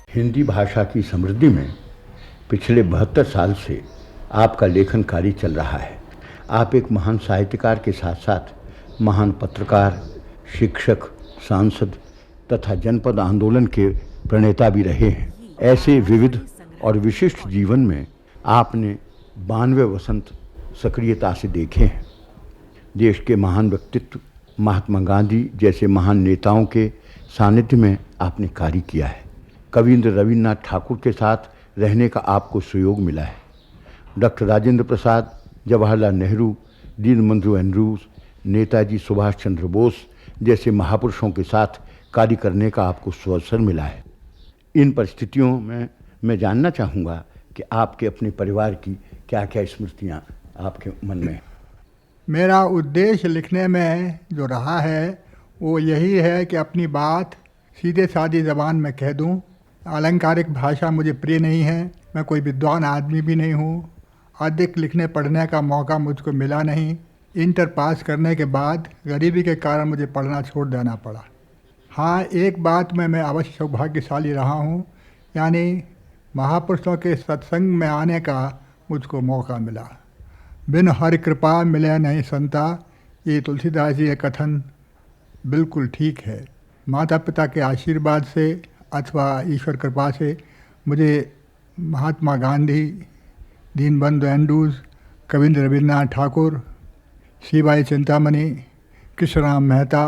हिंदी भाषा की समृद्धि में पिछले 72 साल से आपका लेखन कार्य चल रहा है। आप एक महान साहित्यकार के साथ साथ महान पत्रकार, शिक्षक, सांसद तथा जनपद आंदोलन के प्रणेता भी रहे हैं। ऐसे विविध और विशिष्ट जीवन में आपने 92 वसंत सक्रियता से देखे हैं। देश के महान व्यक्तित्व महात्मा गांधी जैसे महान नेताओं के सानिध्य में आपने कार्य किया है। कविंद्र रविन्द्रनाथ ठाकुर के साथ रहने का आपको सुयोग मिला है। डॉक्टर राजेंद्र प्रसाद, जवाहरलाल नेहरू, दीनबंधु एंड्रूज, नेताजी सुभाष चंद्र बोस जैसे महापुरुषों के साथ कार्य करने का आपको सुअवसर मिला है। इन परिस्थितियों में मैं जानना चाहूँगा कि आपके अपने परिवार की क्या क्या स्मृतियाँ आपके मन में। मेरा उद्देश्य लिखने में जो रहा है वो यही है कि अपनी बात सीधे सादी ज़बान में कह दूं। अलंकारिक भाषा मुझे प्रिय नहीं है। मैं कोई विद्वान आदमी भी नहीं हूँ। अधिक लिखने पढ़ने का मौका मुझको मिला नहीं। इंटर पास करने के बाद गरीबी के कारण मुझे पढ़ना छोड़ देना पड़ा। हाँ, एक बात में मैं अवश्य सौभाग्यशाली रहा हूँ, यानी महापुरुषों के सत्संग में आने का मुझको मौका मिला। बिन हरि कृपा मिले नहीं संता, ये तुलसीदास जी का कथन बिल्कुल ठीक है। माता पिता के आशीर्वाद से अथवा ईश्वर कृपा से मुझे महात्मा गांधी, दीनबंधु एंड्रूज, कविंद्र रविन्द्रनाथ ठाकुर, शिवाई चिंतामणि, कृष्णराम मेहता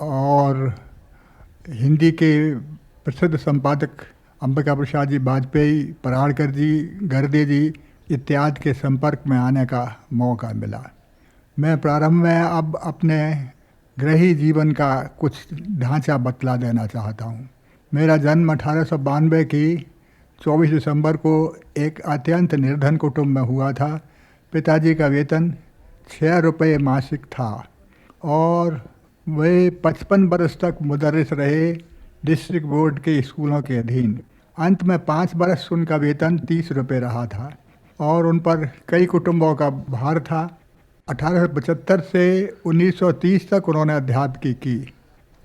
और हिंदी के प्रसिद्ध संपादक अंबिका प्रसाद जी वाजपेयी, पराड़कर जी, गर्दे जी इत्यादि के संपर्क में आने का मौका मिला। मैं प्रारंभ में अब अपने गृही जीवन का कुछ ढांचा बतला देना चाहता हूँ। मेरा जन्म 1892 की 24 दिसंबर को एक अत्यंत निर्धन कुटुंब में हुआ था। पिताजी का वेतन 6 रुपये मासिक था और वे 55 बरस तक मुदर्रिस रहे डिस्ट्रिक्ट बोर्ड के स्कूलों के अधीन। अंत में 5 बरस उनका वेतन 30 रुपये रहा था और उन पर कई कुटुंबों का भार था। 1875 से 1930 तक उन्होंने अध्यापकी की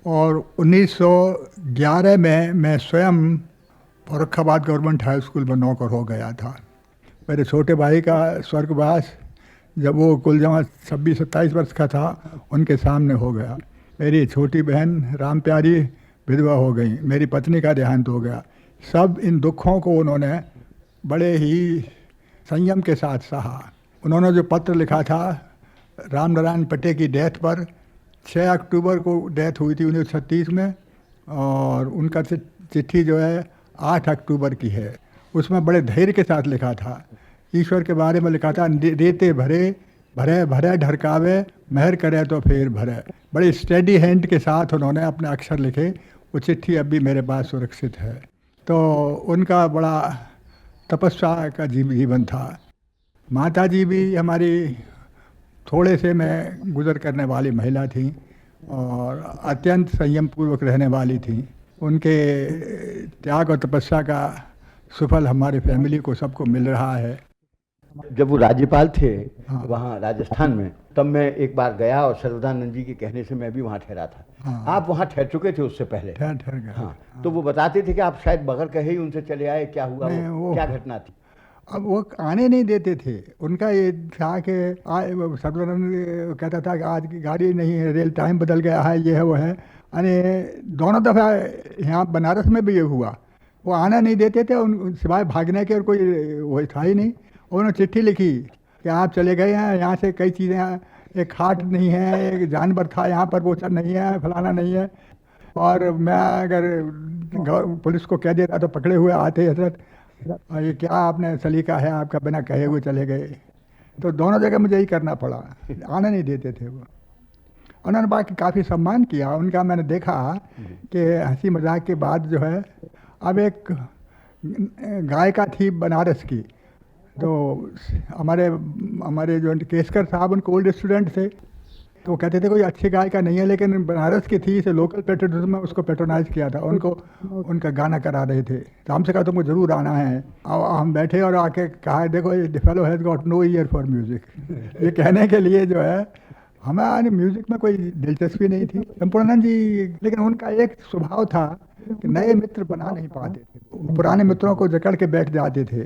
और 1911 में मैं स्वयं फर्रुखाबाद गवर्नमेंट हाई स्कूल में नौकर हो गया था। मेरे छोटे भाई का स्वर्गवास जब वो कुल जमा 26-27 वर्ष का था उनके सामने हो गया। मेरी छोटी बहन राम प्यारी विधवा हो गई। मेरी पत्नी का देहांत हो गया। सब इन दुखों को उन्होंने बड़े ही संयम के साथ सहा। उन्होंने जो पत्र लिखा था राम नारायण पटे की डेथ पर, 6 अक्टूबर को डेथ हुई थी 1936 में, और उनका चिट्ठी जो है 8 अक्टूबर की है। उसमें बड़े धैर्य के साथ लिखा था। ईश्वर के बारे में लिखा था, देते भरे भरे भरे ढरकावे, मेहर करे तो फिर भरे। बड़े स्टेडी हैंड के साथ उन्होंने अपने अक्षर लिखे। वो चिट्ठी अब भी मेरे पास सुरक्षित है। तो उनका बड़ा तपस्या का जीवन था। माता जी भी हमारी थोड़े से में गुजर करने वाली महिला थी और अत्यंत संयम पूर्वक रहने वाली थी। उनके त्याग और तपस्या का सुफल हमारी फैमिली को सबको मिल रहा है। जब वो राज्यपाल थे हाँ। वहाँ राजस्थान में, तब मैं एक बार गया और सर्वदानंद जी के कहने से मैं भी वहाँ ठहरा था। हाँ। आप वहाँ ठहर चुके थे उससे पहले? ठहर गया। हाँ। तो वो बताते थे कि आप शायद बगैर कहे ही उनसे चले आए। क्या हुआ, वो क्या घटना थी? अब वो आने नहीं देते थे। उनका ये था कि सर्वदानंद कहता था कि आज की गाड़ी नहीं है, रेल टाइम बदल गया है, ये है वो है। अरे दोनों दफ़ा यहाँ बनारस में भी ये हुआ। वो आना नहीं देते थे, उन सिवाय भागने के और कोई वो था ही नहीं। उन्होंने चिट्ठी लिखी कि आप चले गए हैं, यहाँ से कई चीज़ें, एक खाट नहीं है, एक जानवर था यहाँ पर, वो नहीं है, फलाना नहीं है। और मैं अगर पुलिस को कह देता तो पकड़े हुए आते हजरत, और ये क्या आपने सलीका है आपका, बिना कहे हुए चले गए। तो दोनों जगह मुझे यही करना पड़ा, आने नहीं देते थे वो। उन्होंने बाकी काफ़ी सम्मान किया उनका। मैंने देखा कि हंसी मजाक के बाद जो है, अब एक गायिका थी बनारस की, तो हमारे जो केसकर साहब उनके ओल्ड स्टूडेंट थे, तो वो कहते थे कोई अच्छी गायिका नहीं है, लेकिन बनारस की थी, इसे लोकल पेट्रोनिज्म में उसको पेट्रोनाइज किया था। उनको उनका गाना करा रहे थे। तो हमसे कहा तुमको ज़रूर आना है। अब हम बैठे और आके कहा देखो the fellow has got no ear for music. ये कहने के लिए जो है हमें म्यूज़िक में कोई दिलचस्पी नहीं थी। संपूर्णानंद जी, लेकिन उनका एक स्वभाव था कि नए मित्र बना नहीं पाते थे, पुराने मित्रों को जकड़ के बैठ जाते थे।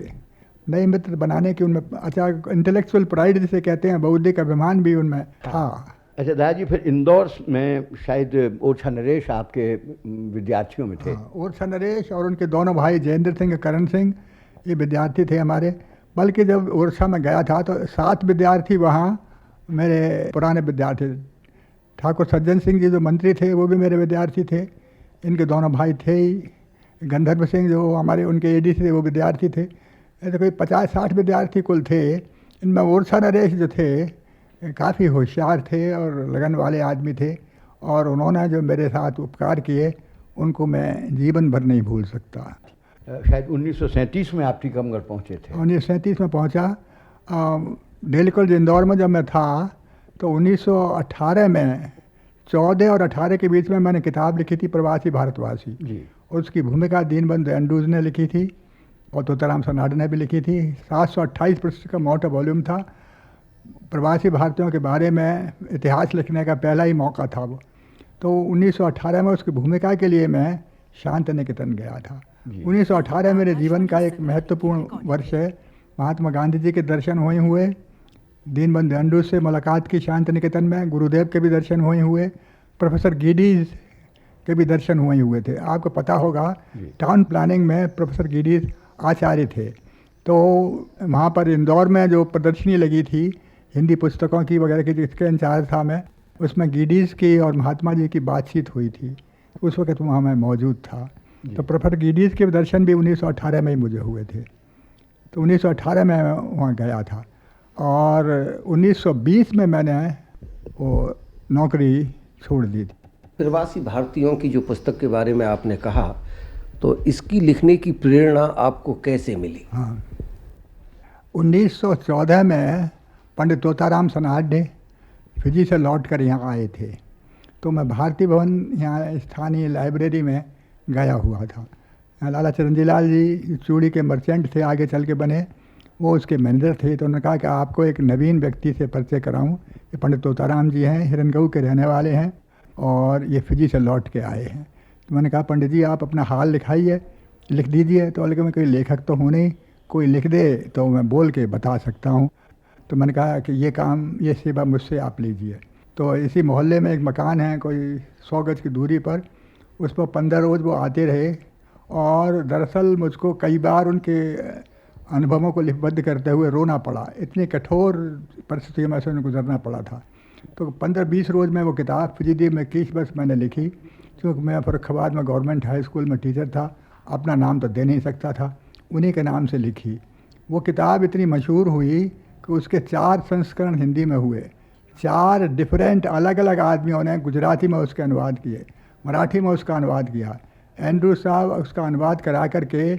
नए मित्र बनाने की उनमें अच्छा इंटेलेक्चुअल प्राइड जिसे कहते हैं, बौद्धिक अभिमान भी उनमें था। अच्छा दादा जी, फिर इंदौर में शायद ओरछा नरेश आपके विद्यार्थियों में थे। हाँ, ओरछा नरेश और उनके दोनों भाई जयेंद्र सिंह, करण सिंह, ये विद्यार्थी थे हमारे। बल्कि जब ओरछा में गया था तो 7 विद्यार्थी वहाँ मेरे पुराने विद्यार्थी। ठाकुर सज्जन सिंह जी जो मंत्री थे वो भी मेरे विद्यार्थी थे। इनके दोनों भाई थे ही। गंधर्व सिंह जो हमारे उनके एडी थे वो विद्यार्थी थे। ऐसे कोई 50-60 विद्यार्थी कुल थे। इनमें ओरछा नरेश जो थे काफ़ी होशियार थे और लगन वाले आदमी थे, और उन्होंने जो मेरे साथ उपकार किए उनको मैं जीवन भर नहीं भूल सकता। शायद 1937 में आप टीकमगढ़ पहुंचे थे। 1937 में पहुंचा। दिल्ली कॉलेज इंदौर में जब मैं था तो 1918 में 14 और 18 के बीच में मैंने किताब लिखी थी प्रवासी भारतवासी जी। उसकी भूमिका दीनबंधु एंड्रूज ने लिखी थी और तोताराम सनाडे ने भी लिखी थी। 728 पृष्ठ का मोटा वॉल्यूम था। प्रवासी भारतीयों के बारे में इतिहास लिखने का पहला ही मौका था वो। तो 1918 में उसकी भूमिका के लिए मैं शांति निकेतन गया था। 1918 मेरे जीवन का एक महत्वपूर्ण वर्ष है। महात्मा गांधी जी के दर्शन हुए, दीनबंधु एंड्रूज से मुलाकात की शांति निकेतन में, गुरुदेव के भी दर्शन हुए, प्रोफेसर गिडीज के भी दर्शन हुए थे। आपको पता होगा टाउन प्लानिंग में प्रोफेसर गिडीज आचार्य थे। तो वहाँ पर इंदौर में जो प्रदर्शनी लगी थी हिंदी पुस्तकों की वगैरह की, जिसके इंचार्ज था मैं, उसमें गिडीज की और महात्मा जी की बातचीत हुई थी। उस वक्त वहाँ मैं मौजूद था। तो प्रोफेसर गिडीज के दर्शन भी 1918 में ही मुझे हुए थे। तो 1918 में वहाँ गया था और 1920 में मैंने वो नौकरी छोड़ दी थी। प्रवासी भारतीयों की जो पुस्तक के बारे में आपने कहा, तो इसकी लिखने की प्रेरणा आपको कैसे मिली? हाँ, 1914 में पंडित तोताराम सनाडे फिजी से लौट कर यहाँ आए थे। तो मैं भारती भवन यहाँ स्थानीय लाइब्रेरी में गया हुआ था। लाला चिरंजी लाल जी चूड़ी के मर्चेंट थे, आगे चल के बने, वो उसके मैनेजर थे। तो उन्होंने कहा कि आपको एक नवीन व्यक्ति से परिचय कराऊं। ये पंडित तोताराम जी हैं, हिरनगऊ के रहने वाले हैं और ये फिजी से लौट के आए हैं। तो मैंने कहा पंडित जी आप अपना हाल लिखाइए, लिख दीजिए। तो बोले मैं कोई लेखक तो हूँ नहीं, कोई लिख दे तो मैं बोल के बता सकता हूँ। तो मैंने कहा कि ये काम, ये सेवा मुझसे आप लीजिए। तो इसी मोहल्ले में एक मकान है कोई 100 गज की दूरी पर, उस पर 15 रोज़ वो आते रहे और दरअसल मुझको कई बार उनके अनुभवों को लिपिबद्ध करते हुए रोना पड़ा। इतनी कठोर परिस्थितियों में से उन्हें गुजरना पड़ा था। तो 15-20 रोज़ में वो किताब फिजीदी में किस बस मैंने लिखी, क्योंकि मैं फर्रुखाबाद में गवर्नमेंट हाई स्कूल में टीचर था, अपना नाम तो दे नहीं सकता था, उन्हीं के नाम से लिखी। वो किताब इतनी मशहूर हुई कि उसके 4 संस्करण हिंदी में हुए। 4 डिफरेंट अलग अलग आदमियों ने गुजराती में उसके अनुवाद किए, मराठी में उसका अनुवाद किया। एंड्रू साहब उसका अनुवाद करा करके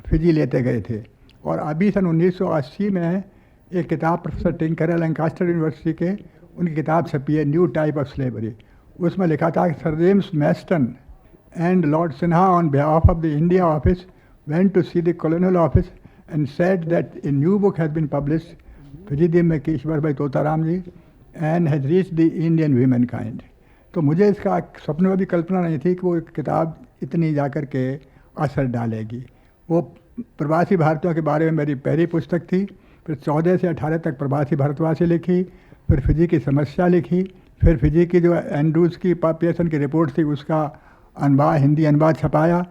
फिजी लेते गए थे। और अभी सन 1980 में एक किताब प्रोफेसर टिंकर लैंकास्टर यूनिवर्सिटी के, उनकी किताब छपी है न्यू टाइप ऑफ स्लेवरी। उसमें लिखा था कि sir James Meston and lord Sinha on behalf of the India office went to see the colonial office and said that a new book has been published फिजीदी में Ishwar Bhai Totaram ji and has reach the Indian human kind. तो मुझे इसका सपने में भी कल्पना नहीं थी कि वो किताब इतनी जाकर के असर डालेगी। वो प्रवासी भारतीयों के बारे में मेरी पहली पुस्तक थी। फिर 14 से 18 तक प्रवासी भारतवासी लिखी, फिर फिजी की समस्या लिखी, फिर फिजी की जो एंड्रूज की पॉपुलेशन की रिपोर्ट थी उसका अनुवाद, हिंदी अनुवाद छपाया।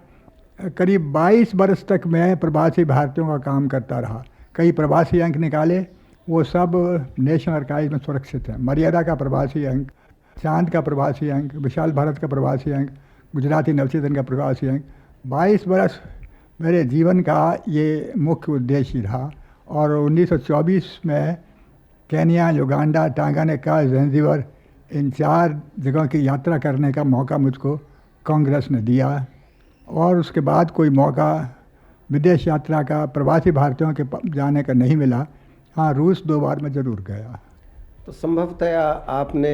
करीब 22 बरस तक मैं प्रवासी भारतीयों का काम करता रहा। कई प्रवासी अंक निकाले, वो सब नेशनल आर्काइव में सुरक्षित हैं। मर्यादा का प्रवासी अंक, चांद का प्रवासी अंक, विशाल भारत का प्रवासी अंक, गुजराती नवचेतन का प्रवासी अंक। 22 बरस मेरे जीवन का ये मुख्य उद्देश्य रहा। और 1924 में केन्या, युगांडा, टांगानिका, ज़ंज़ीबार, इन 4 जगहों की यात्रा करने का मौका मुझको कांग्रेस ने दिया। और उसके बाद कोई मौका विदेश यात्रा का प्रवासी भारतीयों के जाने का नहीं मिला। हाँ, रूस 2 बार मैं ज़रूर गया। तो संभवतया आपने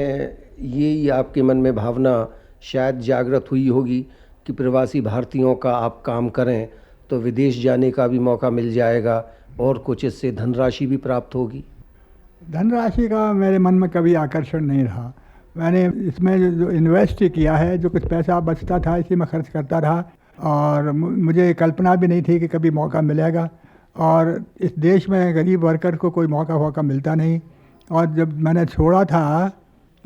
यही आपके मन में भावना शायद जागृत हुई होगी कि प्रवासी भारतीयों का आप काम करें तो विदेश जाने का भी मौका मिल जाएगा और कुछ इससे धनराशि भी प्राप्त होगी। धनराशि का मेरे मन में कभी आकर्षण नहीं रहा। मैंने इसमें जो इन्वेस्ट किया है, जो कुछ पैसा बचता था इसी में खर्च करता रहा और मुझे कल्पना भी नहीं थी कि कभी मौका मिलेगा। और इस देश में गरीब वर्कर को कोई मौका मिलता नहीं। और जब मैंने छोड़ा था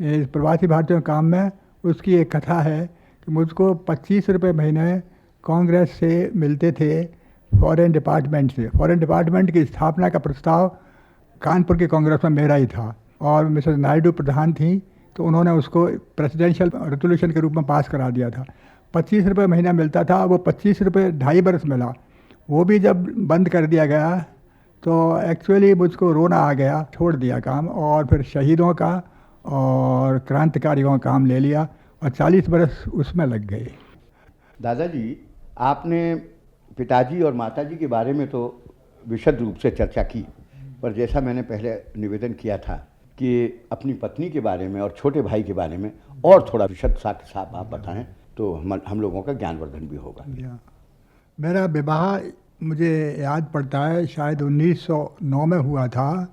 इस प्रवासी भारतीयों के काम में, उसकी एक कथा है कि मुझको 25 रुपये महीने कांग्रेस से मिलते थे फॉरेन डिपार्टमेंट से। फॉरेन डिपार्टमेंट की स्थापना का प्रस्ताव कानपुर के कांग्रेस में मेरा ही था और मिसेस नायडू प्रधान थी, तो उन्होंने उसको प्रेसिडेंशियल रेजोल्यूशन के रूप में पास करा दिया था। 25 रुपये महीना मिलता था, वो 25 रुपये 2.5 बरस मिला। वो भी जब बंद कर दिया गया तो एक्चुअली मुझको रोना आ गया, छोड़ दिया काम और फिर शहीदों का और क्रांतिकारियों का काम ले लिया और 40 बरस उसमें लग गए। दादाजी, आपने पिताजी और माताजी के बारे में तो विशद रूप से चर्चा की, पर जैसा मैंने पहले निवेदन किया था कि अपनी पत्नी के बारे में और छोटे भाई के बारे में और थोड़ा विशद साफ आप बताएं तो हम लोगों का ज्ञानवर्धन भी होगा। मेरा विवाह मुझे याद पड़ता है शायद 1909 में हुआ था,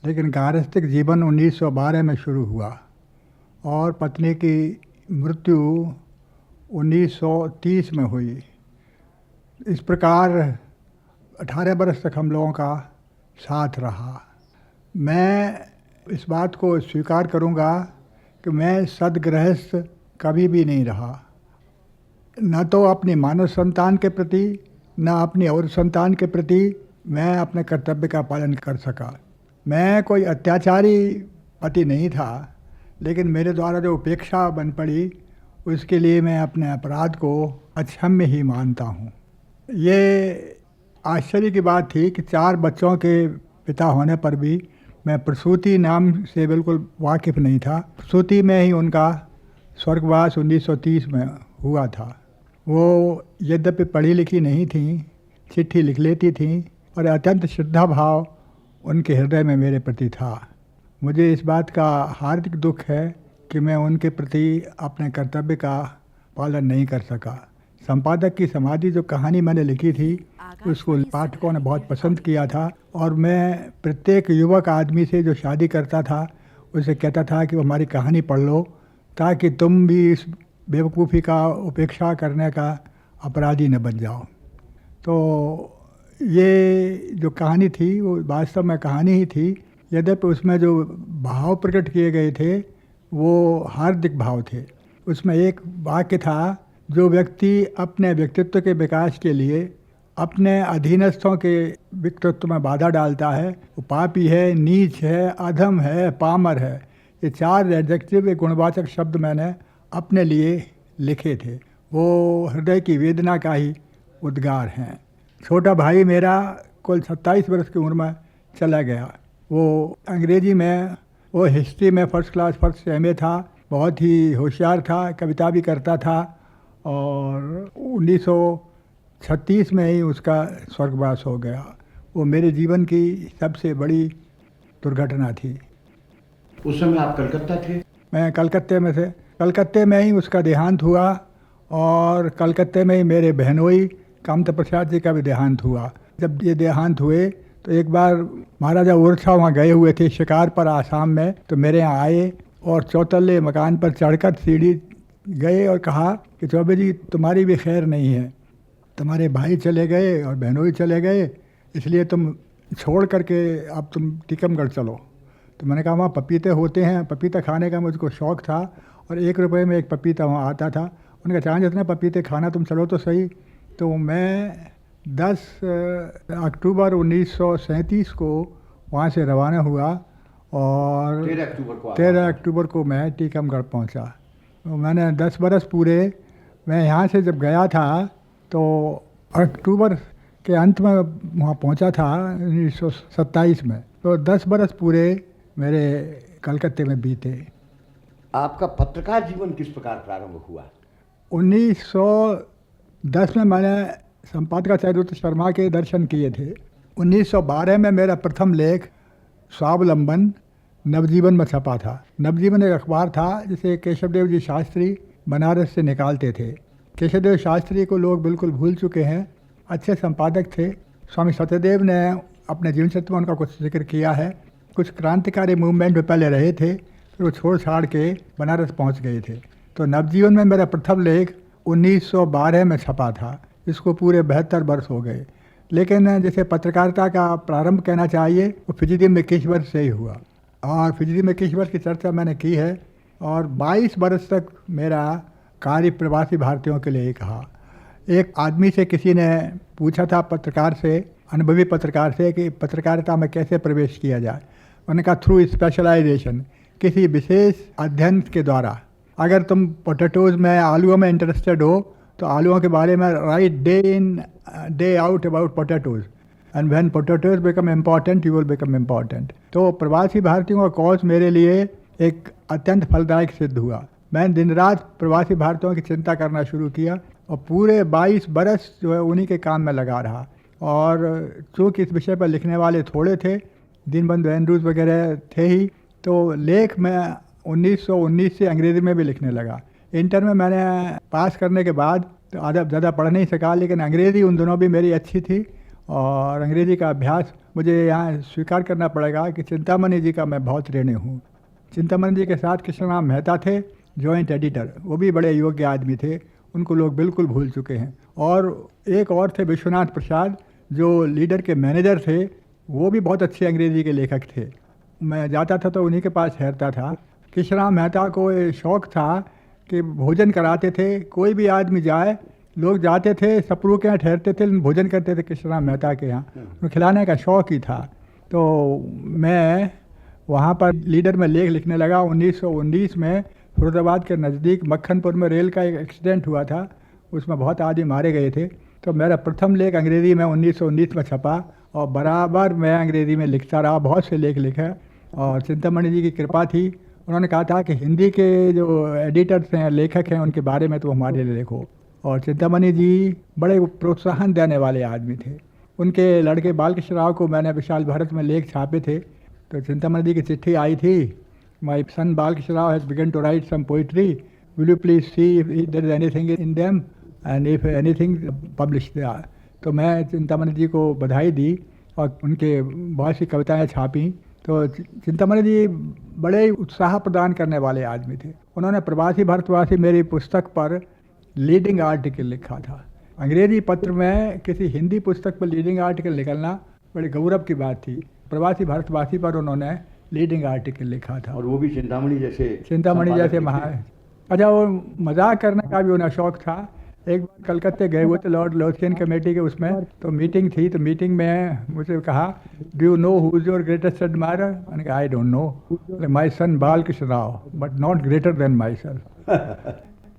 लेकिन गारस्थिक जीवन 1912 में शुरू हुआ और पत्नी की मृत्यु 1930 में हुई। इस प्रकार 18 बरस तक हम लोगों का साथ रहा। मैं इस बात को स्वीकार करूंगा कि मैं सदगृहस्थ कभी भी नहीं रहा, न तो अपनी मानव संतान के प्रति न अपनी और संतान के प्रति मैं अपने कर्तव्य का पालन कर सका। मैं कोई अत्याचारी पति नहीं था, लेकिन मेरे द्वारा जो उपेक्षा बन पड़ी उसके लिए मैं अपने अपराध को अक्षम्य ही मानता हूँ। ये आश्चर्य की बात थी कि 4 बच्चों के पिता होने पर भी मैं प्रसूति नाम से बिल्कुल वाकिफ़ नहीं था। प्रसूति में ही उनका स्वर्गवास 1930 में हुआ था। वो यद्यपि पढ़ी लिखी नहीं थी, चिट्ठी लिख लेती थी और अत्यंत श्रद्धा भाव उनके हृदय में मेरे प्रति था। मुझे इस बात का हार्दिक दुख है कि मैं उनके प्रति अपने कर्तव्य का पालन नहीं कर सका। संपादक की समाधि जो कहानी मैंने लिखी थी उसको पाठकों ने बहुत पसंद किया था और मैं प्रत्येक युवक आदमी से जो शादी करता था उसे कहता था कि वो हमारी कहानी पढ़ लो ताकि तुम भी इस बेवकूफ़ी का उपेक्षा करने का अपराधी न बन जाओ। तो ये जो कहानी थी वो वास्तव में कहानी ही थी, यद्यपि उसमें जो भाव प्रकट किए गए थे वो हार्दिक भाव थे। उसमें एक वाक्य था, जो व्यक्ति अपने व्यक्तित्व के विकास के लिए अपने अधीनस्थों के व्यक्तित्व में बाधा डालता है वो पापी है, नीच है, अधम है, पामर है। ये 4 एडजेक्टिव, एक गुणवाचक शब्द मैंने अपने लिए लिखे थे। वो हृदय की वेदना का ही उद्गार हैं। छोटा भाई मेरा कुल 27 वर्ष की उम्र में चला गया। वो अंग्रेजी में, वो हिस्ट्री में फर्स्ट क्लास फर्स्ट MA था, बहुत ही होशियार था, कविता भी करता था और 1936 में ही उसका स्वर्गवास हो गया। वो मेरे जीवन की सबसे बड़ी दुर्घटना थी। उस समय आप कलकत्ता थे? मैं कलकत्ते में थे। कलकत्ते में ही उसका देहांत हुआ और कलकत्ते में ही मेरे बहनोई कामता प्रसाद जी का भी देहांत हुआ। जब ये देहांत हुए तो एक बार महाराजा ओरछा वहाँ गए हुए थे शिकार पर आसाम में, तो मेरे यहाँ आए और चौतल्ले मकान पर चढ़कर सीढ़ी गए और कहा कि चौबे जी तुम्हारी भी खैर नहीं है, तुम्हारे भाई चले गए और बहनोई चले गए, इसलिए तुम छोड़ करके अब तुम टीकमगढ़ चलो। तो मैंने कहा वहाँ पपीते होते हैं, पपीता खाने का मुझको शौक़ था और 1 रुपये में एक पपीता वहाँ आता था। उन्होंने कहा चाहे जितने पपीते खाना तुम चलो तो सही। तो मैं 10 अक्टूबर 1937 को वहाँ से रवाना हुआ और 13 अक्टूबर को मैं टीकमगढ़ पहुँचा। तो मैंने 10 बरस पूरे, मैं यहाँ से जब गया था तो अक्टूबर के अंत में वहाँ पहुँचा था 1927 में, तो 10 बरस पूरे मेरे कलकत्ते में बीते। आपका पत्रकार जीवन किस प्रकार प्रारंभ हुआ? 1910 में मैंने संपादकाचार्य शर्मा के दर्शन किए थे। 1912 में मेरा प्रथम लेख स्वावलंबन नवजीवन में छपा था। नवजीवन एक अखबार था जिसे केशवदेव जी शास्त्री बनारस से निकालते थे। केशवदेव शास्त्री को लोग बिल्कुल भूल चुके हैं, अच्छे संपादक थे। स्वामी सत्यदेव ने अपने जीवन चरित्र में उनका कुछ जिक्र किया है। कुछ क्रांतिकारी मूवमेंट में पहले रहे थे, फिर वो छोड़ छाड़ के बनारस पहुंच गए थे। तो नवजीवन में मेरा प्रथम लेख 1912 में छपा था। इसको पूरे 72 वर्ष हो गए। लेकिन जैसे पत्रकारिता का प्रारंभ कहना चाहिए वो फिजिदी में 21 वर्ष से ही हुआ, और फिजिदी में 21 वर्ष की चर्चा मैंने की है। और 22 वर्ष तक मेरा कार्य प्रवासी भारतीयों के लिए ही कहा। एक आदमी से किसी ने पूछा था, पत्रकार से, अनुभवी पत्रकार से, कि पत्रकारिता में कैसे प्रवेश किया जाए। उन्होंने कहा थ्रू स्पेशलाइजेशन, किसी विशेष अध्ययन के द्वारा। अगर तुम पोटैटोज़ में, आलूओं में इंटरेस्टेड हो तो आलूओं के बारे में right day in day out about potatoes, and when potatoes become important you will become important. तो प्रवासी भारतीयों का कॉज मेरे लिए एक अत्यंत फलदायक सिद्ध हुआ। मैंने दिन रात प्रवासी भारतीयों की चिंता करना शुरू किया और पूरे 22 बरस जो है उन्हीं के काम में लगा रहा। और चूँकि इस विषय पर लिखने वाले थोड़े थे, दीनबंधु एंड्रूज वगैरह थे ही, तो लेख मैं 1919 से अंग्रेज़ी में भी लिखने लगा। इंटर में मैंने पास करने के बाद तो आधा ज़्यादा पढ़ नहीं सका, लेकिन अंग्रेज़ी उन दोनों भी मेरी अच्छी थी और अंग्रेज़ी का अभ्यास मुझे यहाँ स्वीकार करना पड़ेगा कि चिंतामणि जी का मैं बहुत ऋणी हूँ। चिंतामणि जी के साथ कृष्णराम मेहता थे जॉइंट एडिटर, वो भी बड़े योग्य आदमी थे, उनको लोग बिल्कुल भूल चुके हैं। और एक और थे विश्वनाथ प्रसाद, जो लीडर के मैनेजर थे, वो भी बहुत अच्छे अंग्रेज़ी के लेखक थे। मैं जाता था तो उन्हीं के पास ठहरता था। कृष्णराम मेहता को ये शौक़ था कि भोजन कराते थे। कोई भी आदमी जाए, लोग जाते थे सपरू के यहाँ ठहरते थे, लेकिन भोजन करते थे कृष्णराम मेहता के यहाँ, उन्हें खिलाने का शौक़ ही था। तो मैं वहाँ पर लीडर में लेख लिखने लगा। 1919 में फिरोजाबाद के नज़दीक मक्खनपुर में रेल का एक एक्सीडेंट हुआ था, उसमें बहुत आदमी मारे गए थे। तो मेरा प्रथम लेख अंग्रेज़ी में 1919 में छपा और बराबर मैं अंग्रेज़ी में लिखता रहा, बहुत से लेख लिखे। और चिंतामणि जी की कृपा थी, उन्होंने कहा था कि हिंदी के जो एडिटर्स हैं, लेखक हैं, उनके बारे में तो हमारे लिए लिखो। और चिंतामणि जी बड़े प्रोत्साहन देने वाले आदमी थे। उनके लड़के बालकृष्ण राव को मैंने विशाल भारत में लेख छापे थे, तो चिंतामणि जी की चिट्ठी आई थी, my son Balkrishna Rao has begun to write some poetry, will you please see if there is anything in them and if anything publish there. तो मैं चिंतामणि जी को बधाई दी और उनके बहुत सी कविताएँ छापी। तो चिंतामणि जी बड़े उत्साह प्रदान करने वाले आदमी थे। उन्होंने प्रवासी भारतवासी मेरी पुस्तक पर लीडिंग आर्टिकल लिखा था। अंग्रेजी पत्र में किसी हिंदी पुस्तक पर लीडिंग आर्टिकल निकलना बड़े गौरव की बात थी। प्रवासी भारतवासी पर उन्होंने लीडिंग आर्टिकल लिखा था, और वो भी चिंतामणि जैसे अच्छा, वो मजाक करने का भी उन्हें शौक़ था। एक बार कलकत्ते गए हुए थे लॉर्ड लोथियन कमेटी के उसमें, तो मीटिंग थी, तो मीटिंग में मुझे कहा, do you know who is your greatest admirer? मैंने कहा I don't know, my son Balkrishna Rao, but not greater than myself.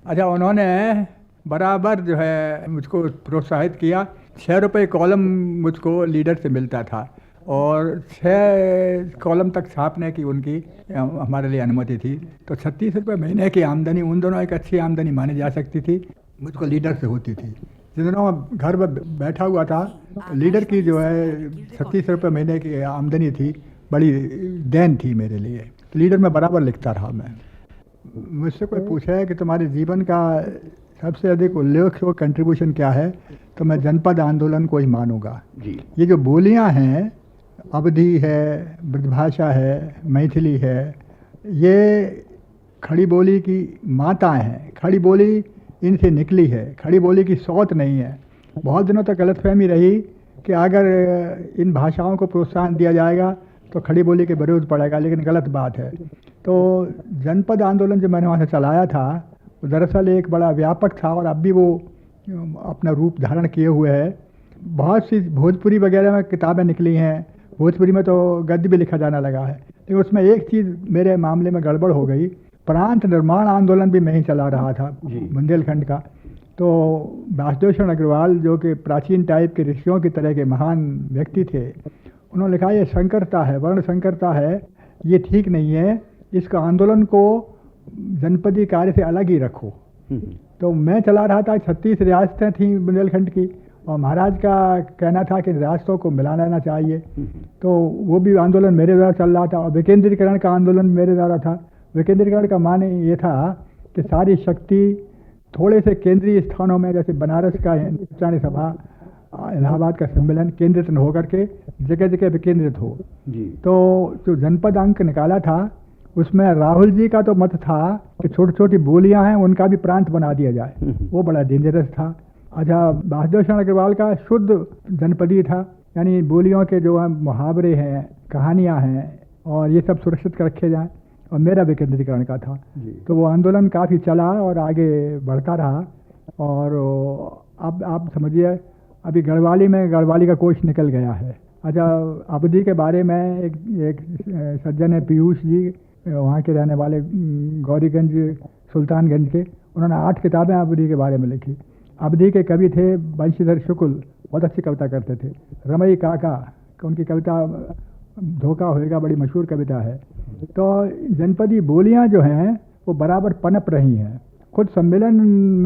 अच्छा, उन्होंने बराबर जो है मुझको प्रोत्साहित किया। 6 रुपये कॉलम मुझको लीडर से मिलता था और 6 कॉलम तक छापने की उनकी हमारे लिए अनुमति थी। तो 36 रुपये महीने की आमदनी उन दोनों एक अच्छी आमदनी मानी जा सकती थी, मुझको लीडर से होती थी। जिन दिनों घर में बैठा हुआ था, लीडर की जो है 36 रुपये महीने की आमदनी थी, बड़ी देन थी मेरे लिए। लीडर में बराबर लिखता रहा मैं। मुझसे कोई पूछा है कि तुम्हारे जीवन का सबसे अधिक उल्लेख और कंट्रीब्यूशन क्या है, तो मैं जनपद आंदोलन को ही मानूंगा जी। ये जो बोलियां हैं, अवधी है, ब्रजभाषा है, मैथिली है, ये खड़ी बोली की माताएं हैं। खड़ी बोली इनसे निकली है, खड़ी बोली की सौत नहीं है। बहुत दिनों तक गलतफहमी रही कि अगर इन भाषाओं को प्रोत्साहन दिया जाएगा तो खड़ी बोली के विरोध पड़ेगा, लेकिन गलत बात है। तो जनपद आंदोलन जो मैंने वहाँ से चलाया था, वो दरअसल एक बड़ा व्यापक था और अब भी वो अपना रूप धारण किए हुए है। बहुत सी भोजपुरी वगैरह में किताबें निकली हैं, भोजपुरी में तो गद्य भी लिखा जाना लगा है, लेकिन उसमें एक चीज़ मेरे मामले में गड़बड़ हो गई। प्रांत निर्माण आंदोलन भी मैं ही चला रहा था बुंदेलखंड का। तो वासुदेव अग्रवाल, जो कि प्राचीन टाइप के ऋषियों की तरह के महान व्यक्ति थे, उन्होंने लिखा ये संकरता है, वर्ण संकरता है, ये ठीक नहीं है, इसका आंदोलन को जनपदीय कार्य से अलग ही रखो। तो मैं चला रहा था, 36 रियासतें थीं बुंदेलखंड की, और महाराज का कहना था कि रियासतों को मिला लेना चाहिए। तो वो भी आंदोलन मेरे द्वारा चल रहा था और विकेंद्रीकरण का आंदोलन मेरे द्वारा था। विकेंद्रीकरण का माने ये था कि सारी शक्ति थोड़े से केंद्रीय स्थानों में, जैसे बनारस का हिंदुस्तानी सभा, इलाहाबाद का सम्मेलन, केंद्रित न होकर के जगह जगह विकेंद्रित हो जी। तो जो जनपद अंक निकाला था उसमें राहुल जी का तो मत था कि छोटी छोटी बोलियां हैं उनका भी प्रांत बना दिया जाए, वो बड़ा डेंजरस था। अच्छा, वासुदेव शरण अग्रवाल का शुद्ध जनपदी था, यानी बोलियों के जो मुहावरे हैं, कहानियां हैं, और ये सब सुरक्षित कर रखे जाएं, और मेरा विकेंद्रीकरण का था। तो वो आंदोलन काफ़ी चला और आगे बढ़ता रहा। और अब आप समझिए अभी गढ़वाली में गढ़वाली का कोश निकल गया है। अच्छा, अवधि के बारे में एक सज्जन है पीयूष जी, वहाँ के रहने वाले, गौरीगंज सुल्तानगंज के, उन्होंने 8 किताबें अवधि के बारे में लिखी। अवधि के कवि थे बंशीधर शुक्ल, बहुत अच्छी कविता करते थे। रमई काका, उनकी कविता धोखा होएगा बड़ी मशहूर कविता है। तो जनपदी बोलियां जो हैं वो बराबर पनप रही हैं। खुद सम्मेलन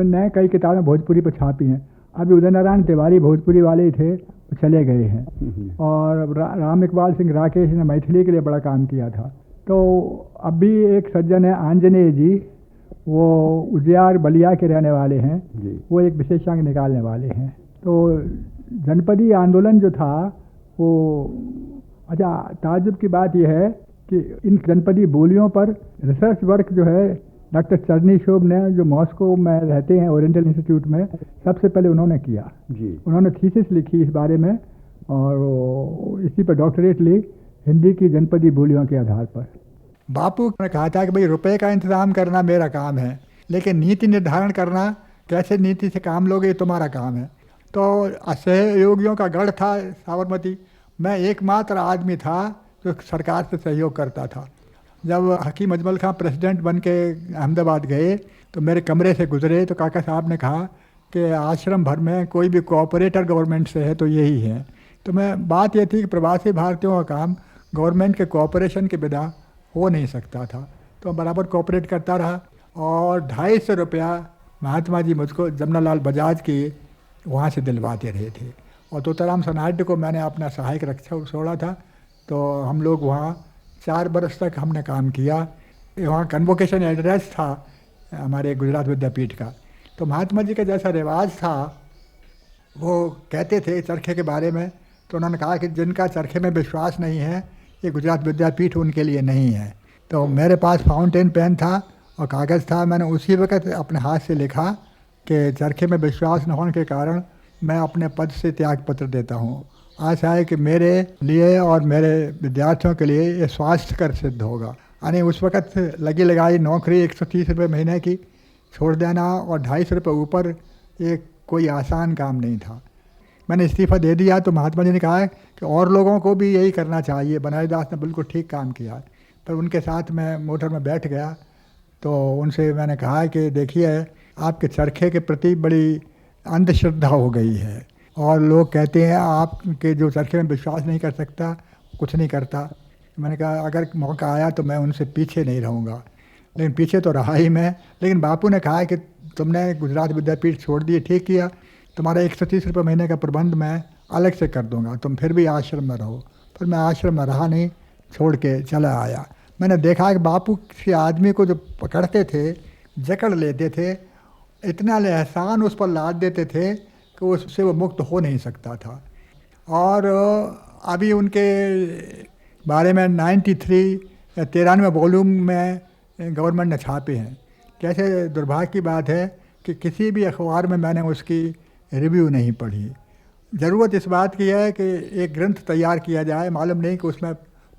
ने कई किताबें भोजपुरी पर छापी हैं। अभी उदय नारायण तिवारी भोजपुरी वाले ही थे, वो चले गए हैं। और राम इकबाल सिंह राकेश ने मैथिली के लिए बड़ा काम किया था। तो अभी एक सज्जन है आंजनेय जी, वो उजियार बलिया के रहने वाले हैं, वो एक विशेषांक निकालने वाले हैं। तो जनपदी आंदोलन जो था वो, अच्छा ताज्जुब की बात यह है कि इन जनपदी बोलियों पर रिसर्च वर्क जो है डॉक्टर चरनी शोभ ने, जो मॉस्को में रहते हैं ओरिएंटल इंस्टीट्यूट में, सबसे पहले उन्होंने किया जी। उन्होंने थीसिस लिखी इस बारे में और इसी पर डॉक्टरेट ली, हिंदी की जनपदी बोलियों के आधार पर। बापू ने कहा था कि भाई रुपए का इंतजाम करना मेरा काम है, लेकिन नीति निर्धारण करना, कैसे नीति से काम लोगे, ये तुम्हारा काम है। तो सहयोगियों का गढ़ था साबरमती। मैं एकमात्र आदमी था जो सरकार से सहयोग करता था। जब हकीम अजमल खां प्रेसिडेंट बन के अहमदाबाद गए तो मेरे कमरे से गुजरे तो काका साहब ने कहा कि आश्रम भर में कोई भी कोऑपरेटर गवर्नमेंट से है तो यही है। तो मैं बात ये थी कि प्रवासी भारतीयों का काम गवर्नमेंट के कोऑपरेशन के बिना हो नहीं सकता था, तो बराबर कोऑपरेट करता रहा। और 250 रुपया महात्मा जी मुझको जमनालाल बजाज की वहाँ से दिलवाते रहे थे। और तोताराम सनाड्य को मैंने अपना सहायक रक्षा छोड़ा था, तो हम लोग वहाँ 4 बरस तक हमने काम किया। वहाँ कन्वोकेशन एड्रेस था हमारे गुजरात विद्यापीठ का। तो महात्मा जी का जैसा रिवाज था वो कहते थे चरखे के बारे में, तो उन्होंने कहा कि जिनका चरखे में विश्वास नहीं है ये गुजरात विद्यापीठ उनके लिए नहीं है। तो मेरे पास फाउंटेन पेन था और कागज़ था, मैंने उसी वक्त अपने हाथ से लिखा कि चरखे में विश्वास न होने के कारण मैं अपने पद से त्याग पत्र देता हूँ। आशा है कि मेरे लिए और मेरे विद्यार्थियों के लिए ये स्वास्थ्यकर सिद्ध होगा। यानी उस वक्त लगी लगाई नौकरी 130 रुपये महीने की छोड़ देना और 250 रुपये ऊपर, ये कोई आसान काम नहीं था। मैंने इस्तीफ़ा दे दिया तो महात्मा जी ने कहा कि और लोगों को भी यही करना चाहिए। बनारस दास ने बिल्कुल ठीक काम किया। पर उनके साथ मैं मोटर में बैठ गया तो उनसे मैंने कहा कि देखिए आपके चरखे के प्रति बड़ी अंधश्रद्धा हो गई है और लोग कहते हैं आपके जो चरखे में विश्वास नहीं कर सकता कुछ नहीं करता। मैंने कहा अगर मौका आया तो मैं उनसे पीछे नहीं रहूँगा, लेकिन पीछे तो रहा ही मैं। लेकिन बापू ने कहा कि तुमने गुजरात विद्यापीठ छोड़ दिए, ठीक किया, तुम्हारा 130 रुपये महीने का प्रबंध मैं अलग से कर दूंगा, तुम फिर भी आश्रम में रहो। पर मैं आश्रम में रहा नहीं, छोड़ के चला आया। मैंने देखा कि बापू किसी आदमी को जो पकड़ते थे, जकड़ लेते थे, इतना एहसान उस पर लाद देते थे कि उससे वो मुक्त हो नहीं सकता था। और अभी उनके बारे में 93 या 93 वॉल्यूम में गवर्नमेंट ने छापे हैं। कैसे दुर्भाग्य की बात है कि किसी भी अखबार में मैंने उसकी रिव्यू नहीं पढ़ी। ज़रूरत इस बात की है कि एक ग्रंथ तैयार किया जाए, मालूम नहीं कि उसमें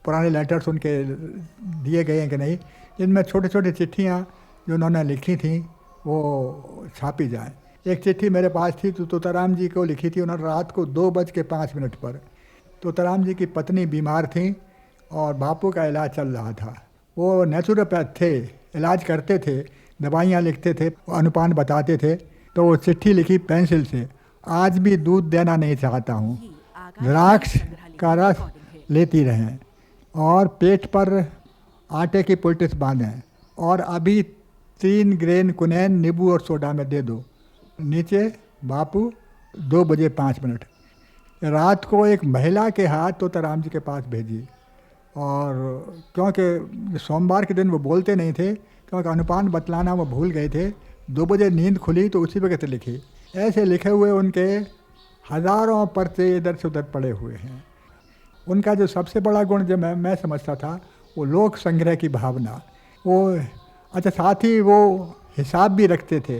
पुराने लेटर्स उनके दिए गए हैं कि नहीं, जिनमें छोटे छोटे चिट्ठियाँ जो उन्होंने लिखी थी वो छापी जाए। एक चिट्ठी मेरे पास थी तो तोताराम जी को लिखी थी उन्होंने रात को 2:05 पर। तोताराम जी की पत्नी बीमार थी और बापू का इलाज चल रहा था। वो नेचुरोपैथ थे, इलाज करते थे, दवाइयाँ लिखते थे, अनुपान बताते थे। तो वो चिट्ठी लिखी पेंसिल से, आज भी दूध देना नहीं चाहता हूँ, द्राक्ष का रस लेती रहें और पेट पर आटे की पुलटिस बांधें और अभी 3 ग्रेन कुनैन नींबू और सोडा में दे दो। नीचे बापू 2:05। रात को एक महिला के हाथ तोताराम जी के पास भेजी। और क्योंकि सोमवार के दिन वो बोलते नहीं थे, क्योंकि अनुपान बतलाना वो भूल गए थे, 2 बजे नींद खुली तो उसी वक्त लिखी। ऐसे लिखे हुए उनके हज़ारों पर्चे इधर से उधर पड़े हुए हैं। उनका जो सबसे बड़ा गुण जो मैं समझता था वो लोक संग्रह की भावना, वो अच्छा साथ ही वो हिसाब भी रखते थे।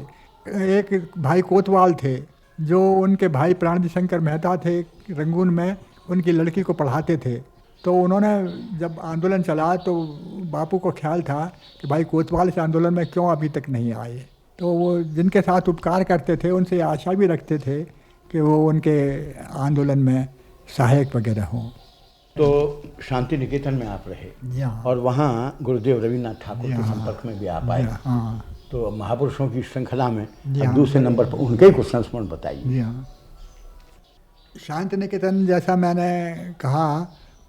एक भाई कोतवाल थे जो उनके भाई प्राणजी शंकर मेहता थे रंगून में, उनकी लड़की को पढ़ाते थे। तो उन्होंने जब आंदोलन चला तो बापू को ख्याल था कि भाई कोतवाल इस आंदोलन में क्यों अभी तक नहीं आए। तो वो जिनके साथ उपकार करते थे उनसे आशा भी रखते थे कि वो उनके आंदोलन में सहायक वगैरह हों। तो शांति निकेतन में आप रहे जी हाँ। और वहाँ गुरुदेव रविन्द्रनाथ ठाकुर के संपर्क में भी आप आए। हाँ तो महापुरुषों की श्रृंखला में जी अब हाँ। दूसरे नंबर पर उनके कुछ संस्मरण बताइए। जी हाँ। शांति निकेतन जैसा मैंने कहा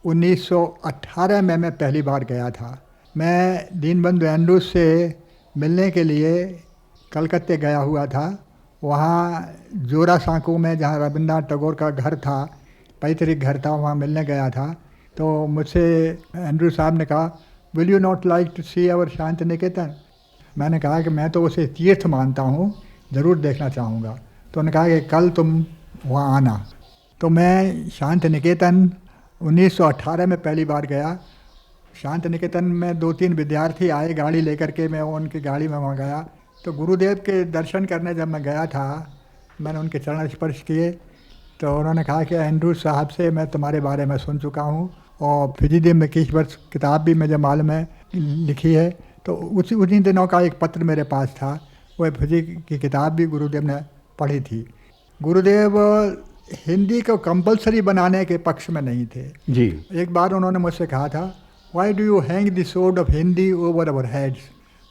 1918 में मैं पहली बार गया था। मैं दीनबंधु एंड्रूज से मिलने के लिए कलकत्ते गया हुआ था। वहाँ जोरा सांकू में जहाँ रविन्द्रनाथ टैगोर का घर था, पैतृक घर था, वहाँ मिलने गया था। तो मुझसे एंड्रू साहब ने कहा, will you not like to see our Shanti Niketan. मैंने कहा कि मैं तो उसे तीर्थ मानता हूँ, ज़रूर देखना चाहूँगा। तो उन्होंने कहा कि कल तुम वहाँ आना। तो मैं शांति निकेतन 1918 में पहली बार गया। शांति निकेतन में 2-3 विद्यार्थी आए गाड़ी लेकर के, मैं उनकी गाड़ी में वहाँ गया। तो गुरुदेव के दर्शन करने जब मैं गया था, मैंने उनके चरण स्पर्श किए। तो उन्होंने कहा कि एंड्रू साहब से मैं तुम्हारे बारे में सुन चुका हूँ और फिजिडियम में किस वर्ष किताब भी मुझे मालूम है लिखी है। तो उन्हीं दिनों का एक पत्र मेरे पास था, वह फिजिक्स की किताब भी गुरुदेव ने पढ़ी थी। गुरुदेव हिंदी को कंपलसरी बनाने के पक्ष में नहीं थे जी। एक बार उन्होंने मुझसे कहा था, why do you hang the sword of Hindi over our heads,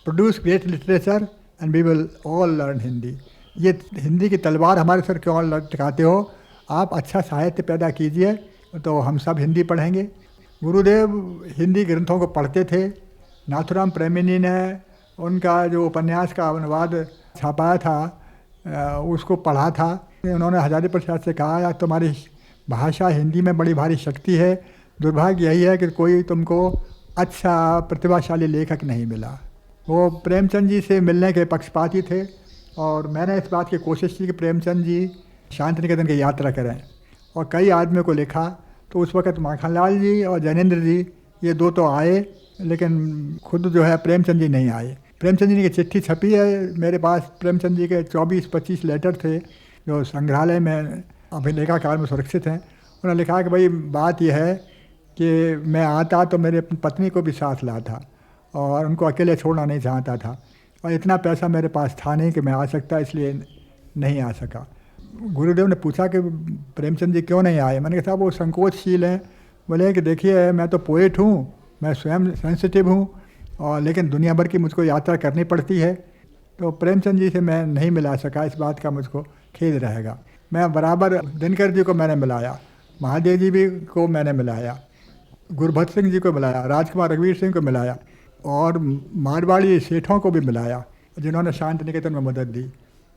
produce great literature and we will all learn Hindi. ये हिंदी की तलवार हमारे सर क्यों लटकाते हो, आप अच्छा साहित्य पैदा कीजिए तो हम सब हिंदी पढ़ेंगे। गुरुदेव हिंदी ग्रंथों को पढ़ते थे। नाथुराम प्रेमिनी ने उनका जो उपन्यास का अनुवाद छापाया था उसको पढ़ा था। उन्होंने हजारी प्रसाद से कहा, यार तुम्हारी भाषा हिंदी में बड़ी भारी शक्ति है, दुर्भाग्य यही है कि कोई तुमको अच्छा प्रतिभाशाली लेखक नहीं मिला। वो प्रेमचंद जी से मिलने के पक्षपाती थे और मैंने इस बात की कोशिश की कि प्रेमचंद जी शांति निकेतन की यात्रा करें और कई आदमियों को लिखा। तो उस वक़्त माखनलाल जी और जैनेन्द्र जी ये दो तो आए, लेकिन खुद जो है प्रेमचंद जी नहीं आए। प्रेमचंद जी की चिट्ठी छपी है मेरे पास। प्रेमचंद जी के 24-25 लेटर थे जो संग्रहालय में अभिलेखागार में सुरक्षित हैं। उन्होंने लिखा कि भाई बात यह है कि मैं आता तो मेरे अपनी पत्नी को भी साथ लाता और उनको अकेले छोड़ना नहीं चाहता था, और इतना पैसा मेरे पास था नहीं कि मैं आ सकता, इसलिए नहीं आ सका। गुरुदेव ने पूछा कि प्रेमचंद जी क्यों नहीं आए। मैंने कहा साहब वो संकोचशील हैं। बोले कि देखिए मैं तो पोएट हूँ, मैं स्वयं सेंसिटिव हूँ, और लेकिन दुनिया भर की मुझको यात्रा करनी पड़ती है। तो प्रेमचंद जी से मैं नहीं मिला सका, इस बात का मुझको खेद रहेगा। मैं बराबर दिनकर जी को मैंने मिलाया, महादेव जी भी को मैंने मिलाया, गुरभक्त सिंह जी को मिलाया, राजकुमार रघुवीर सिंह को मिलाया और मारवाड़ी सेठों को भी मिलाया जिन्होंने शांति निकेतन में मदद दी।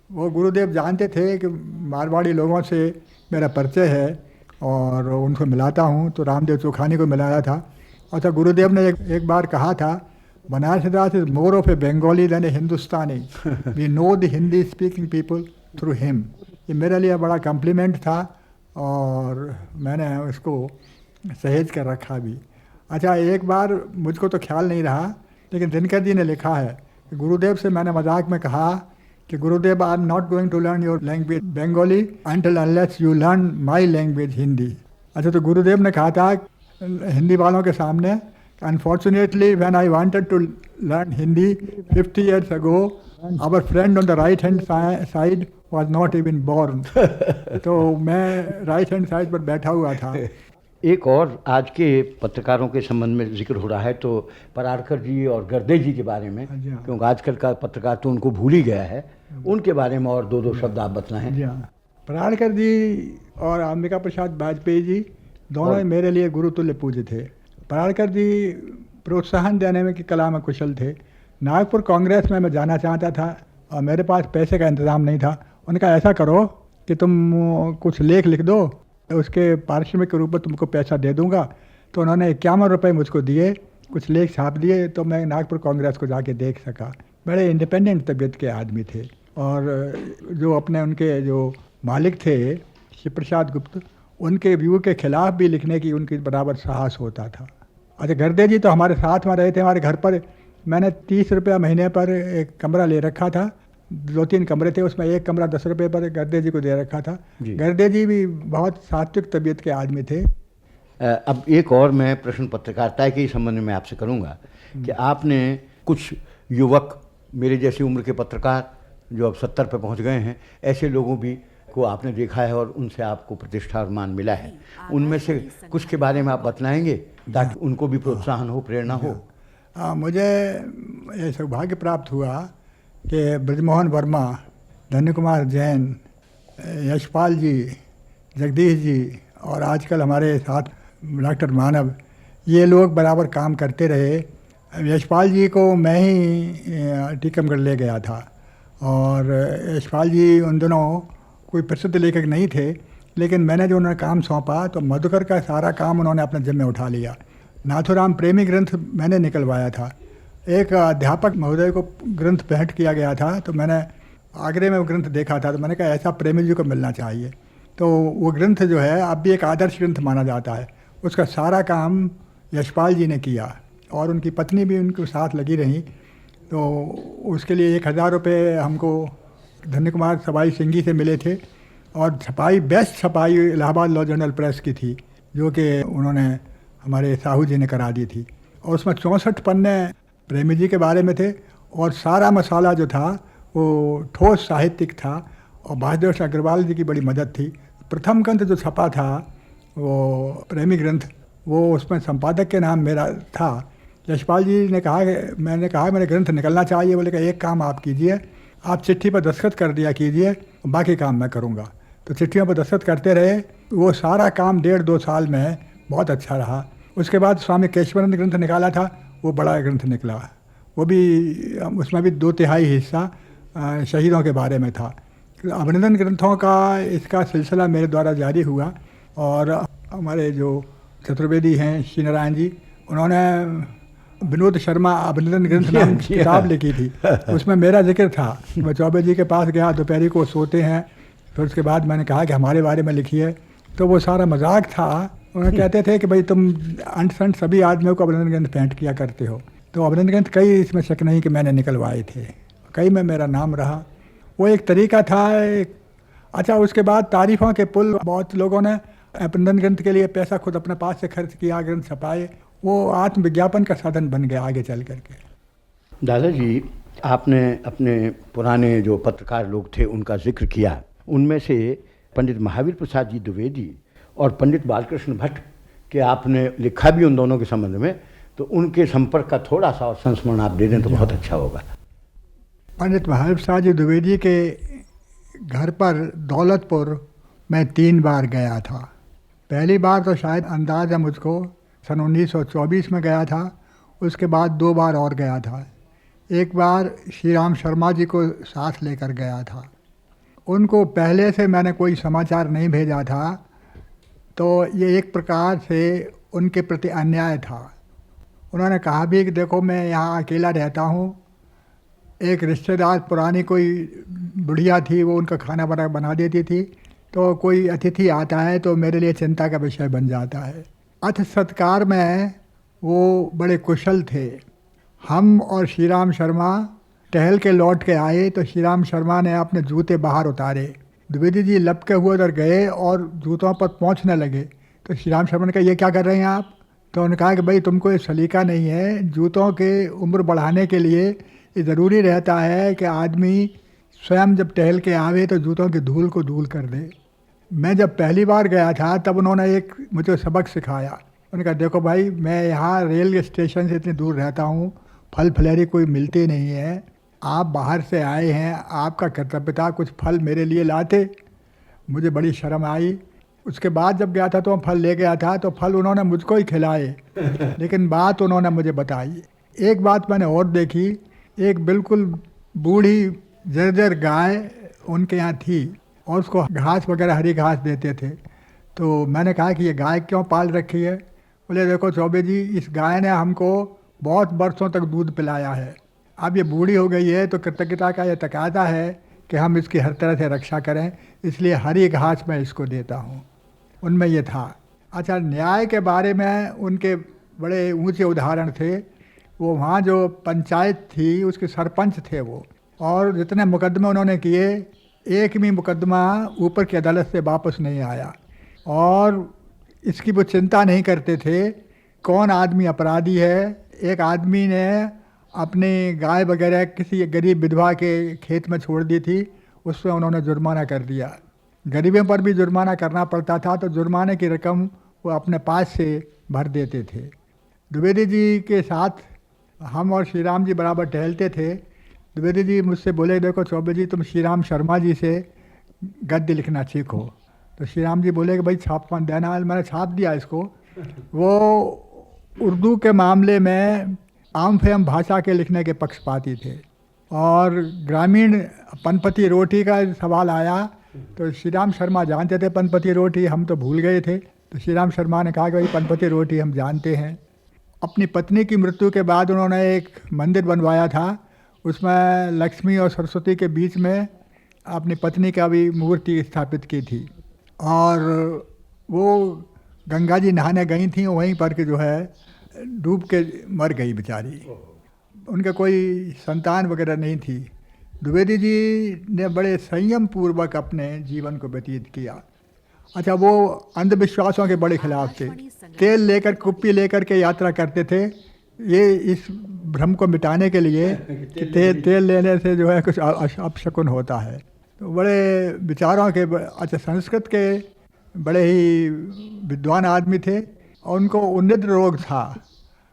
वो गुरुदेव जानते थे कि मारवाड़ी लोगों से मेरा परिचय है और उनको मिलाता हूँ, तो रामदेव चोखानी को मिलाया था। अच्छा, गुरुदेव ने एक बार कहा था, Banaras is more of a Bengali than a Hindustani, we know the Hindi speaking people through him. ये मेरे लिए बड़ा कम्प्लीमेंट था और मैंने उसको सहेज कर रखा भी। अच्छा, एक बार मुझको तो ख्याल नहीं रहा, लेकिन दिनकर जी ने लिखा है कि गुरुदेव से मैंने मजाक में कहा कि Gurudev I am not going to learn your language Bengali until unless you learn my language Hindi. अच्छा, तो गुरुदेव ने कहा था हिंदी वालों के सामने, unfortunately when I wanted to learn Hindi 50 years ago, our friend on the right hand side was not even born. तो मैं राइट हैंड साइड पर बैठा हुआ था। एक और आज के पत्रकारों के संबंध में जिक्र हो रहा है तो पराड़कर जी और गर्दे जी के बारे में, क्योंकि आजकल का पत्रकार तो उनको भूल ही गया है, उनके बारे में और दो शब्द आप बताएं। जी हाँ, पराड़कर जी और अंबिका प्रसाद वाजपेयी जी दोनों ही मेरे लिए गुरुतुल्य पूज्य थे। पराड़कर जी प्रोत्साहन देने में की कला में कुशल थे। नागपुर कांग्रेस में मैं जाना चाहता था और मेरे पास पैसे का इंतज़ाम नहीं था। उनका ऐसा करो कि तुम कुछ लेख लिख दो, उसके पारिश्रमिक के रूप में तुमको पैसा दे दूंगा। तो उन्होंने 51 रुपये मुझको दिए, कुछ लेख छाप दिए, तो मैं नागपुर कांग्रेस को जाके देख सका। बड़े इंडिपेंडेंट तबीयत के आदमी थे और जो अपने उनके जो मालिक थे शिव प्रसाद गुप्त, उनके व्यू के खिलाफ भी लिखने की उनकी बराबर साहस होता था। अच्छा, गर्दे जी तो हमारे साथ में रहे थे हमारे घर पर। मैंने 30 रुपया महीने पर एक कमरा ले रखा था, 2-3 कमरे थे, उसमें एक कमरा 10 रुपये पर गर्दे जी को दे रखा था। जी। गर्दे जी भी बहुत सात्विक तबीयत के आदमी थे। अब एक और मैं प्रश्न पत्रकारिता के संबंध में आपसे करूंगा कि आपने कुछ युवक, मेरे जैसी उम्र के पत्रकार जो अब 70 पे पहुंच गए हैं, ऐसे लोगों भी को आपने देखा है और उनसे आपको प्रतिष्ठा और मान मिला है। उनमें से कुछ के बारे में आप बतलाएंगे ताकि उनको भी प्रोत्साहन हो, प्रेरणा हो। मुझे ये सौभाग्य प्राप्त हुआ कि ब्रजमोहन वर्मा, धन्य कुमार जैन, यशपाल जी, जगदीश जी और आजकल हमारे साथ डॉक्टर मानव, ये लोग बराबर काम करते रहे। यशपाल जी को मैं ही टीकमगढ़ ले गया था और यशपाल जी उन दिनों कोई प्रसिद्ध लेखक नहीं थे, लेकिन मैंने जो उन्हें काम सौंपा तो मधुकर का सारा काम उन्होंने अपने जिम्मे उठा लिया। नाथुराम प्रेमी ग्रंथ मैंने निकलवाया था। एक अध्यापक महोदय को ग्रंथ भेंट किया गया था, तो मैंने आगरे में वो ग्रंथ देखा था, तो मैंने कहा ऐसा प्रेमी जी को मिलना चाहिए। तो वो ग्रंथ जो है अब भी एक आदर्श ग्रंथ माना जाता है। उसका सारा काम यशपाल जी ने किया और उनकी पत्नी भी उनके साथ लगी रही। तो उसके लिए 1000 रुपये हमको धन्य कुमार सवाई सिंघी से मिले थे और छपाई, बेस्ट छपाई इलाहाबाद लॉ जर्नल प्रेस की थी, जो कि उन्होंने हमारे साहू जी ने करा दी थी। और उसमें 64 पन्ने प्रेमी जी के बारे में थे और सारा मसाला जो था वो ठोस साहित्यिक था और भास्कर अग्रवाल जी की बड़ी मदद थी। प्रथम ग्रंथ जो छपा था वो प्रेमी ग्रंथ, वो उसमें संपादक के नाम मेरा था। यशपाल जी ने कहा कि मैंने कहा मेरे ग्रंथ निकलना चाहिए। बोले कि एक काम आप कीजिए, आप चिट्ठी पर दस्तखत कर दिया कीजिए, बाकी काम मैं करूँगा। तो चिट्ठियों पर दस्तखत करते रहे। वो सारा काम 1.5-2 साल में बहुत अच्छा रहा। उसके बाद स्वामी केशवानंद ग्रंथ निकाला था, वो बड़ा ग्रंथ निकला। वो भी, उसमें भी 2/3 हिस्सा शहीदों के बारे में था। अभिनंदन ग्रंथों का इसका सिलसिला मेरे द्वारा जारी हुआ और हमारे जो चतुर्वेदी हैं श्री नारायण जी, उन्होंने विनोद शर्मा अभिनंदन ग्रंथ नाम किताब लिखी थी। उसमें मेरा जिक्र था। मैं चौबे जी के पास गया, दोपहरी को सोते हैं, फिर उसके बाद मैंने कहा कि हमारे बारे में लिखिए। तो वो सारा मजाक था। उन्होंने कहते थे कि भाई तुम अंट संट सभी आदमियों को अभिनंदन ग्रंथ पेंट किया करते हो। तो अभिनंदन ग्रंथ कई, इसमें शक नहीं कि मैंने निकलवाए थे, कई में मेरा नाम रहा। वो एक तरीका था। अच्छा, उसके बाद तारीफ़ों के पुल, बहुत लोगों ने अभिनंदन ग्रंथ के लिए पैसा खुद अपने पास से खर्च किया, ग्रंथ छपाए। वो आत्मविज्ञापन का साधन बन गया आगे चल करके। दादाजी, आपने अपने पुराने जो पत्रकार लोग थे उनका जिक्र किया। उनमें से पंडित महावीर प्रसाद जी द्विवेदी और पंडित बालकृष्ण भट्ट के आपने लिखा भी उन दोनों के संबंध में, तो उनके संपर्क का थोड़ा सा संस्मरण आप दे दें तो बहुत अच्छा होगा। पंडित महावीर प्रसाद जी द्विवेदी के घर पर दौलतपुर मैं 3 बार गया था। पहली बार तो शायद अंदाज़ है मुझको सन 1924 में गया था। उसके बाद 2 बार और गया था। एक बार श्री राम शर्मा जी को साथ लेकर गया था। उनको पहले से मैंने कोई समाचार नहीं भेजा था, तो ये एक प्रकार से उनके प्रति अन्याय था। उन्होंने कहा भी कि देखो मैं यहाँ अकेला रहता हूँ। एक रिश्तेदार पुरानी कोई बुढ़िया थी, वो उनका खाना बना देती थी, तो कोई अतिथि आता है तो मेरे लिए चिंता का विषय बन जाता है। अतिथि सत्कार में वो बड़े कुशल थे। हम और श्री राम शर्मा टहल के लौट के आए तो श्री राम शर्मा ने अपने जूते बाहर उतारे। द्विवेदी जी लपके हुए उधर गए और जूतों पर पहुंचने लगे। तो श्री राम शर्मा ने कहा ये क्या कर रहे हैं आप? तो उन्होंने कहा कि भाई तुमको ये सलीका नहीं है। जूतों के उम्र बढ़ाने के लिए ये ज़रूरी रहता है कि आदमी स्वयं जब टहल के आवे तो जूतों की धूल को धूल कर दे। मैं जब पहली बार गया था तब उन्होंने एक मुझे सबक सिखाया। उन्होंने कहा देखो भाई, मैं यहाँ रेलवे स्टेशन से इतनी दूर रहता हूँ, फल फलेरी कोई मिलते नहीं है। आप बाहर से आए हैं, आपका कर्तव्य था कुछ फल मेरे लिए लाते। मुझे बड़ी शर्म आई। उसके बाद जब गया था तो फल ले गया था, तो फल उन्होंने मुझको ही खिलाए, लेकिन बात उन्होंने मुझे बताई। एक बात मैंने और देखी, एक बिल्कुल बूढ़ी जर्जर गाय उनके यहाँ थी और उसको घास वगैरह हरी घास देते थे। तो मैंने कहा कि ये गाय क्यों पाल रखी है? बोले देखो चौबे जी, इस गाय ने हमको बहुत बरसों तक दूध पिलाया है। अब ये बूढ़ी हो गई है तो कृतज्ञता का ये तकाजा है कि हम इसकी हर तरह से रक्षा करें, इसलिए हरी घास मैं इसको देता हूँ। उनमें ये था। अच्छा, न्याय के बारे में उनके बड़े ऊंचे उदाहरण थे। वो वहाँ जो पंचायत थी उसके सरपंच थे वो, और जितने मुकदमे उन्होंने किए एक भी मुकदमा ऊपर की अदालत से वापस नहीं आया, और इसकी वो चिंता नहीं करते थे कौन आदमी अपराधी है। एक आदमी ने अपनी गाय वगैरह किसी गरीब विधवा के खेत में छोड़ दी थी, उस पर उन्होंने जुर्माना कर दिया। गरीबों पर भी जुर्माना करना पड़ता था, तो जुर्माने की रकम वो अपने पास से भर देते थे। द्विवेदी जी के साथ हम और श्री राम जी बराबर टहलते थे। द्विवेदी जी मुझसे बोले, देखो चौबे जी तुम श्री राम शर्मा जी से गद्य लिखना सीखो। तो श्री राम जी बोले कि भाई छापवन देना। मैंने छाप दिया इसको। वो उर्दू के मामले में आम फेम भाषा के लिखने के पक्षपाती थे, और ग्रामीण पनपति रोटी का सवाल आया तो श्री राम शर्मा जानते थे पनपति रोटी, हम तो भूल गए थे। तो श्री राम शर्मा ने कहा कि भाई पनपति रोटी हम जानते हैं। अपनी पत्नी की मृत्यु के बाद उन्होंने एक मंदिर बनवाया था, उसमें लक्ष्मी और सरस्वती के बीच में अपनी पत्नी का भी मूर्ति स्थापित की थी, और वो गंगा जी नहाने गई थी, वहीं पर के जो है डूब के मर गई बेचारी। उनके कोई संतान वगैरह नहीं थी। द्विवेदी जी ने बड़े संयम पूर्वक अपने जीवन को व्यतीत किया। अच्छा, वो अंधविश्वासों के बड़े खिलाफ थे। तेल लेकर कुप्पी लेकर के यात्रा करते थे, ये इस भ्रम को मिटाने के लिए कि तेल लेने से जो है कुछ अपशकुन होता है। तो बड़े विचारों के अच्छा, संस्कृत के बड़े ही विद्वान आदमी थे, और उनको उन्नत रोग था,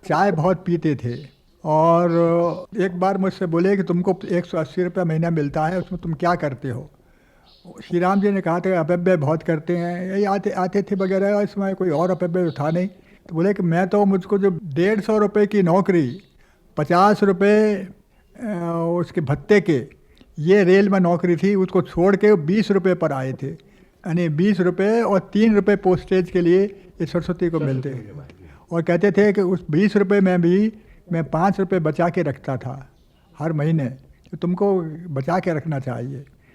चाय बहुत पीते थे। और एक बार मुझसे बोले कि तुमको 180 रुपये महीना मिलता है, उसमें तुम क्या करते हो। श्री राम जी ने कहा था अपव्यय बहुत करते हैं, यही आते थे वगैरह, इसमें कोई और अपव्यय था नहीं। तो बोले कि मैं तो मुझको जो 150 रुपये की नौकरी, 50 रुपये उसके भत्ते के, ये रेल में नौकरी थी, उसको छोड़ के 20 रुपये पर आए थे। यानी 20 रुपये और 3 रुपये पोस्टेज के लिए ये सरस्वती को मिलते। और कहते थे कि उस 20 रुपये में भी मैं 5 रुपये बचा के रखता था हर महीने, तो तुमको बचा के रखना चाहिए।